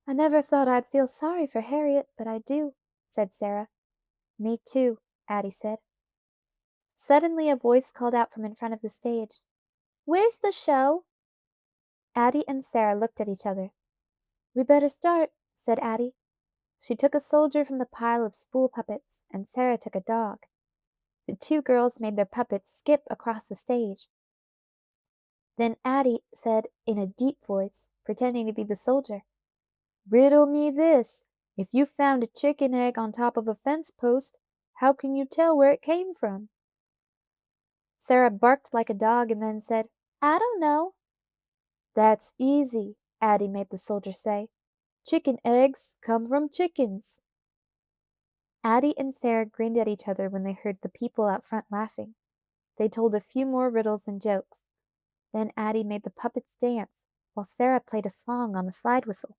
"I never thought I'd feel sorry for Harriet, but I do," said Sarah. "Me too," Addie said. Suddenly a voice called out from in front of the stage, "Where's the show?" Addie and Sarah looked at each other. "We better start," said Addie. She took a soldier from the pile of spool puppets, and Sarah took a dog. The two girls made their puppets skip across the stage. Then Addie said in a deep voice, pretending to be the soldier, "Riddle me this. If you found a chicken egg on top of a fence post, how can you tell where it came from?" Sarah barked like a dog and then said, "I don't know." "That's easy," Addie made the soldier say. "Chicken eggs come from chickens." Addie and Sarah grinned at each other when they heard the people out front laughing. They told a few more riddles and jokes. Then Addie made the puppets dance, while Sarah played a song on the slide whistle.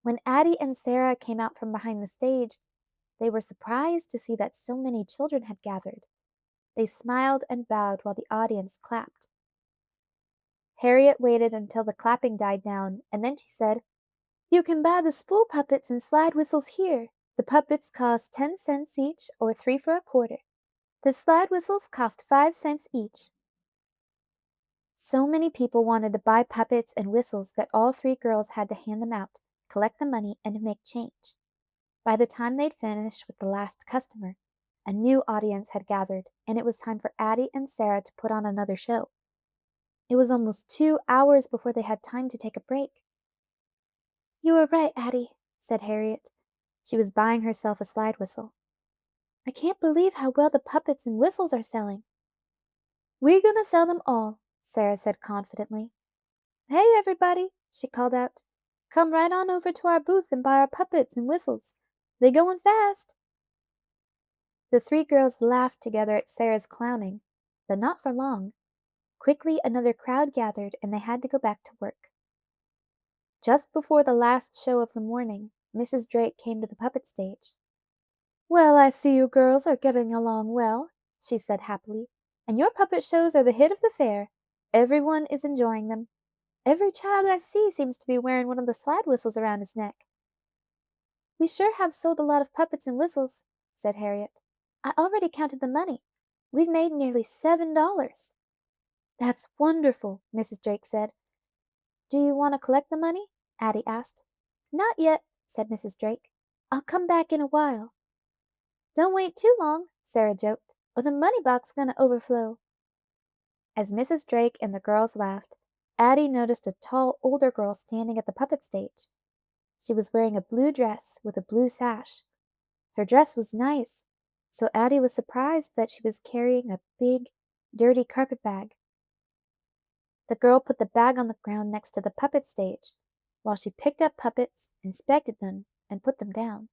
When Addie and Sarah came out from behind the stage, they were surprised to see that so many children had gathered. They smiled and bowed while the audience clapped. Harriet waited until the clapping died down, and then she said, "You can buy the spool puppets and slide whistles here. The puppets cost 10 cents each, or 3 for a quarter. The slide whistles cost 5 cents each." So many people wanted to buy puppets and whistles that all three girls had to hand them out, collect the money, and make change. By the time they'd finished with the last customer, a new audience had gathered, and it was time for Addie and Sarah to put on another show. It was almost 2 hours before they had time to take a break. "You were right, Addie," said Harriet. She was buying herself a slide whistle. "I can't believe how well the puppets and whistles are selling." "We're gonna sell them all," Sarah said confidently. "Hey, everybody," she called out. "Come right on over to our booth and buy our puppets and whistles. They going fast." The three girls laughed together at Sarah's clowning, but not for long. Quickly another crowd gathered and they had to go back to work. Just before the last show of the morning, Mrs. Drake came to the puppet stage. "Well, I see you girls are getting along well," she said happily, "and your puppet shows are the hit of the fair. Everyone is enjoying them. Every child I see seems to be wearing one of the slide whistles around his neck." "We sure have sold a lot of puppets and whistles," said Harriet. "I already counted the money. We've made nearly $7. "That's wonderful," Mrs. Drake said. "Do you want to collect the money?" Addie asked. "Not yet," said Mrs. Drake. "I'll come back in a while." "Don't wait too long," Sarah joked, "or the money box gonna overflow." As Mrs. Drake and the girls laughed, Addie noticed a tall older girl standing at the puppet stage. She was wearing a blue dress with a blue sash. Her dress was nice, so Addie was surprised that she was carrying a big, dirty carpet bag. The girl put the bag on the ground next to the puppet stage, while she picked up puppets, inspected them, and put them down.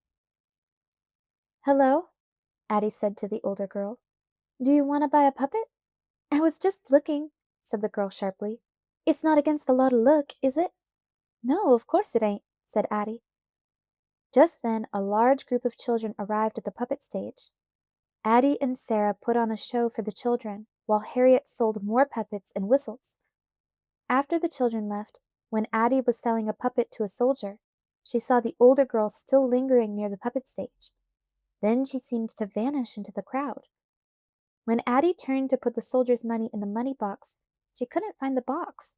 "Hello," Addie said to the older girl. "Do you want to buy a puppet?" "I was just looking," said the girl sharply. "It's not against the law to look, is it?" "No, of course it ain't," said Addie. Just then a large group of children arrived at the puppet stage. Addie and Sarah put on a show for the children, while Harriet sold more puppets and whistles. After the children left, when Addie was selling a puppet to a soldier, she saw the older girl still lingering near the puppet stage. Then she seemed to vanish into the crowd. When Addie turned to put the soldier's money in the money box, she couldn't find the box.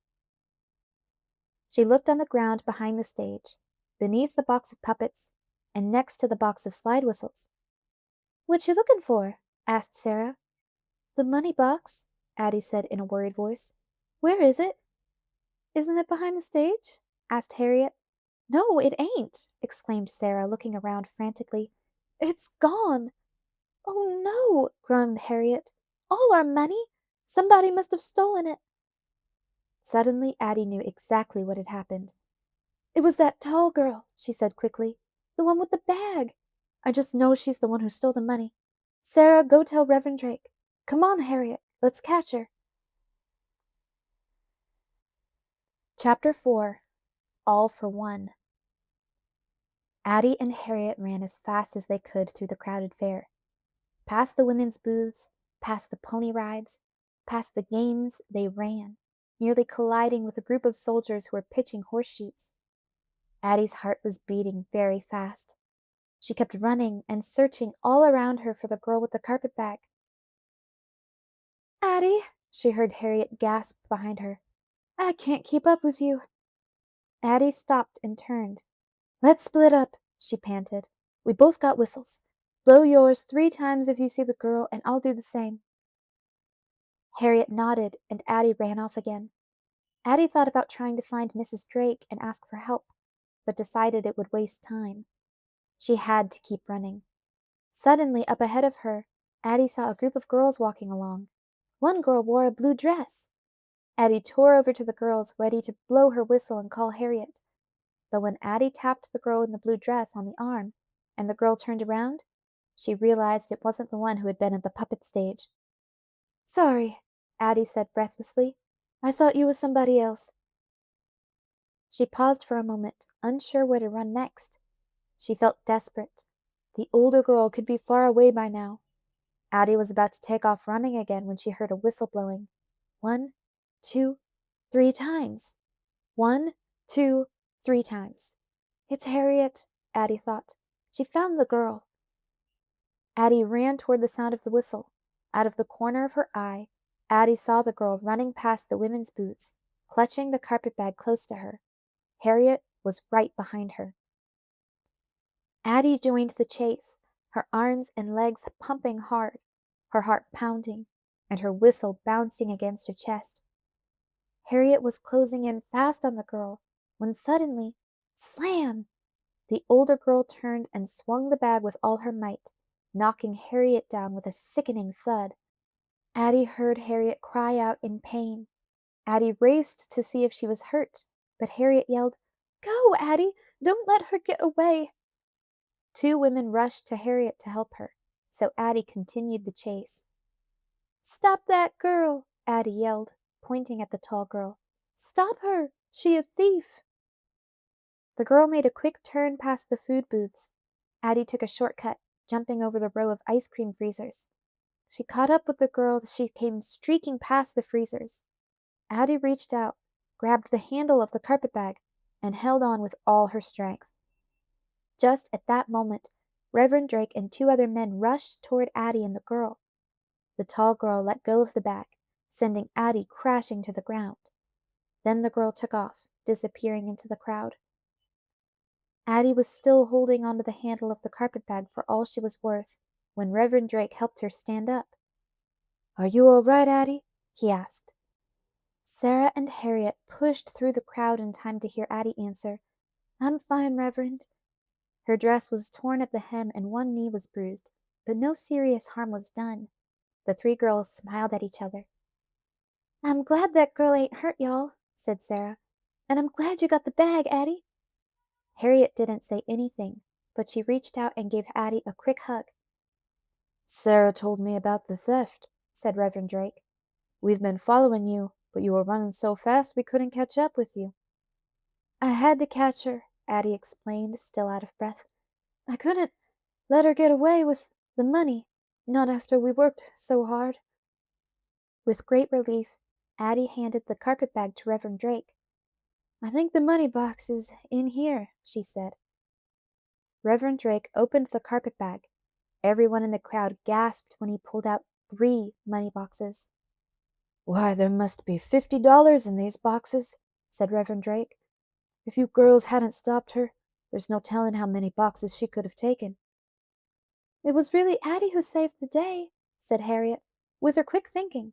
She looked on the ground behind the stage, beneath the box of puppets, and next to the box of slide whistles. "What you looking for?" asked Sarah. "The money box," Addie said in a worried voice. "Where is it?" "Isn't it behind the stage?" asked Harriet. "No, it ain't!" exclaimed Sarah, looking around frantically. "It's gone!" "Oh no!" groaned Harriet. "All our money! Somebody must have stolen it!" Suddenly Addie knew exactly what had happened. "It was that tall girl," she said quickly. "The one with the bag. I just know she's the one who stole the money. Sarah, go tell Reverend Drake. Come on, Harriet, let's catch her." Chapter 4. All for One. Addie and Harriet ran as fast as they could through the crowded fair. Past the women's booths, past the pony rides, past the games they ran, nearly colliding with a group of soldiers who were pitching horseshoes. Addie's heart was beating very fast. She kept running and searching all around her for the girl with the carpet bag. "Addie," she heard Harriet gasp behind her. "I can't keep up with you." Addie stopped and turned. "Let's split up," she panted. "We both got whistles. Blow yours 3 times if you see the girl, and I'll do the same." Harriet nodded, and Addie ran off again. Addie thought about trying to find Mrs. Drake and ask for help, but decided it would waste time. She had to keep running. Suddenly, up ahead of her, Addie saw a group of girls walking along. One girl wore a blue dress. Addie tore over to the girls, ready to blow her whistle and call Harriet. But when Addie tapped the girl in the blue dress on the arm, and the girl turned around, she realized it wasn't the one who had been at the puppet stage. "Sorry," Addie said breathlessly. "I thought you was somebody else." She paused for a moment, unsure where to run next. She felt desperate. The older girl could be far away by now. Addie was about to take off running again when she heard a whistle blowing. 1, 2, 3 times. 1, 2, 3 times. "It's Harriet," Addie thought. "She found the girl." Addie ran toward the sound of the whistle. Out of the corner of her eye, Addie saw the girl running past the women's booths, clutching the carpet bag close to her. Harriet was right behind her. Addie joined the chase, her arms and legs pumping hard, her heart pounding, and her whistle bouncing against her chest. Harriet was closing in fast on the girl, when suddenly, slam! The older girl turned and swung the bag with all her might, knocking Harriet down with a sickening thud. Addie heard Harriet cry out in pain. Addie raced to see if she was hurt, but Harriet yelled, "Go, Addie! Don't let her get away!" 2 women rushed to Harriet to help her, so Addie continued the chase. "Stop that girl!" Addie yelled, pointing at the tall girl. "Stop her! She a thief!" The girl made a quick turn past the food booths. Addie took a shortcut, jumping over the row of ice cream freezers. She caught up with the girl as she came streaking past the freezers. Addie reached out, grabbed the handle of the carpet bag, and held on with all her strength. Just at that moment, Reverend Drake and 2 other men rushed toward Addie and the girl. The tall girl let go of the bag, sending Addie crashing to the ground. Then the girl took off, disappearing into the crowd. Addie was still holding onto the handle of the carpet bag for all she was worth when Reverend Drake helped her stand up. "Are you all right, Addie?" he asked. Sarah and Harriet pushed through the crowd in time to hear Addie answer, "I'm fine, Reverend." Her dress was torn at the hem and one knee was bruised, but no serious harm was done. The 3 girls smiled at each other. "I'm glad that girl ain't hurt y'all," said Sarah. "And I'm glad you got the bag, Addie." Harriet didn't say anything, but she reached out and gave Addie a quick hug. "Sarah told me about the theft," said Reverend Drake. "We've been following you, but you were running so fast we couldn't catch up with you." "I had to catch her," Addie explained, still out of breath. "I couldn't let her get away with the money." Not after we worked so hard. With great relief, Addie handed the carpet bag to Reverend Drake. I think the money box is in here, she said. Reverend Drake opened the carpet bag. Everyone in the crowd gasped when he pulled out 3 money boxes. Why, there must be $50 in these boxes, said Reverend Drake. If you girls hadn't stopped her, there's no telling how many boxes she could have taken. It was really Addie who saved the day, said Harriet, with her quick thinking.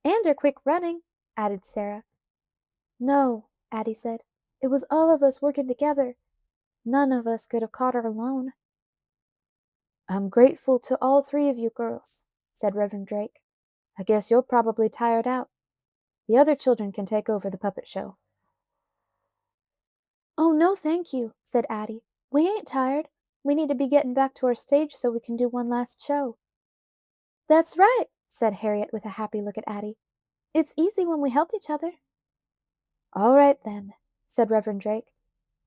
And her quick running, added Sarah. No, Addie said. It was all of us working together. None of us could have caught her alone. I'm grateful to all 3 of you girls, said Reverend Drake. I guess you're probably tired out. The other children can take over the puppet show. Oh, no, thank you, said Addie. We ain't tired. We need to be getting back to our stage so we can do one last show. That's right, said Harriet with a happy look at Addie. It's easy when we help each other. All right, then, said Reverend Drake.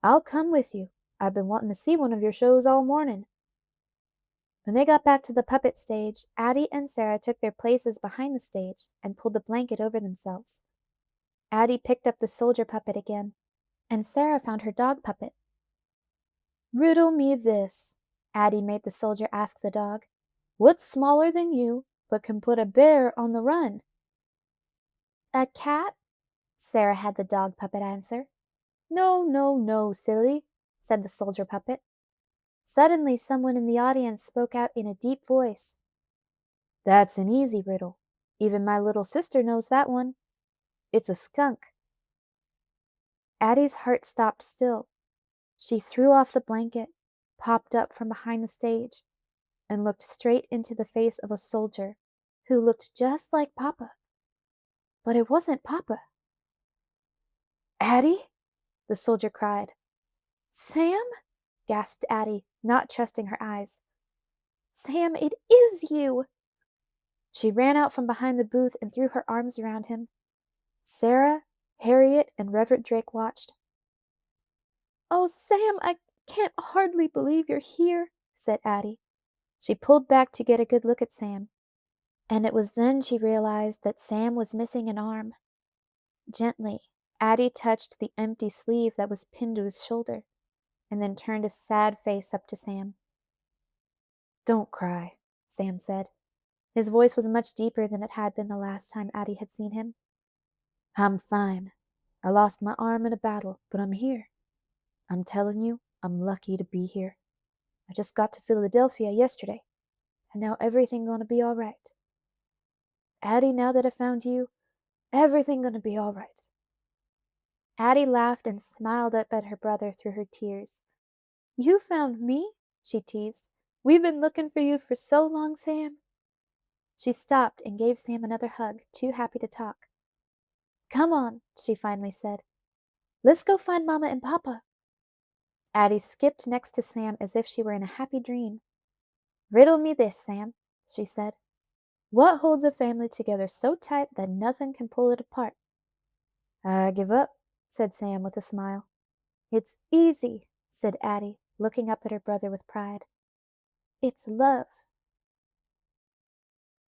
I'll come with you. I've been wanting to see one of your shows all morning. When they got back to the puppet stage, Addie and Sarah took their places behind the stage and pulled the blanket over themselves. Addie picked up the soldier puppet again, and Sarah found her dog puppet. Riddle me this, Addie made the soldier ask the dog. What's smaller than you, but can put a bear on the run? A cat? Sarah had the dog puppet answer. No, no, no, silly, said the soldier puppet. Suddenly someone in the audience spoke out in a deep voice. That's an easy riddle. Even my little sister knows that one. It's a skunk. Addie's heart stopped still. She threw off the blanket, popped up from behind the stage, and looked straight into the face of a soldier who looked just like Papa. But it wasn't Papa. Addie? The soldier cried. Sam? Gasped Addie, not trusting her eyes. Sam, it is you! She ran out from behind the booth and threw her arms around him. Sarah, Harriet, and Reverend Drake watched. Oh, Sam, I can't hardly believe you're here, said Addie. She pulled back to get a good look at Sam, and it was then she realized that Sam was missing an arm. Gently, Addie touched the empty sleeve that was pinned to his shoulder, and then turned a sad face up to Sam. Don't cry, Sam said. His voice was much deeper than it had been the last time Addie had seen him. I'm fine. I lost my arm in a battle, but I'm here. I'm telling you, I'm lucky to be here. I just got to Philadelphia yesterday, and now everything gonna be all right. Addie, now that I found you, everything gonna be all right. Addie laughed and smiled up at her brother through her tears. You found me? She teased. We've been looking for you for so long, Sam. She stopped and gave Sam another hug, too happy to talk. Come on, she finally said. Let's go find Momma and Poppa. Addie skipped next to Sam as if she were in a happy dream. Riddle me this, Sam, she said. What holds a family together so tight that nothing can pull it apart? I give up, said Sam with a smile. It's easy, said Addie, looking up at her brother with pride. It's love,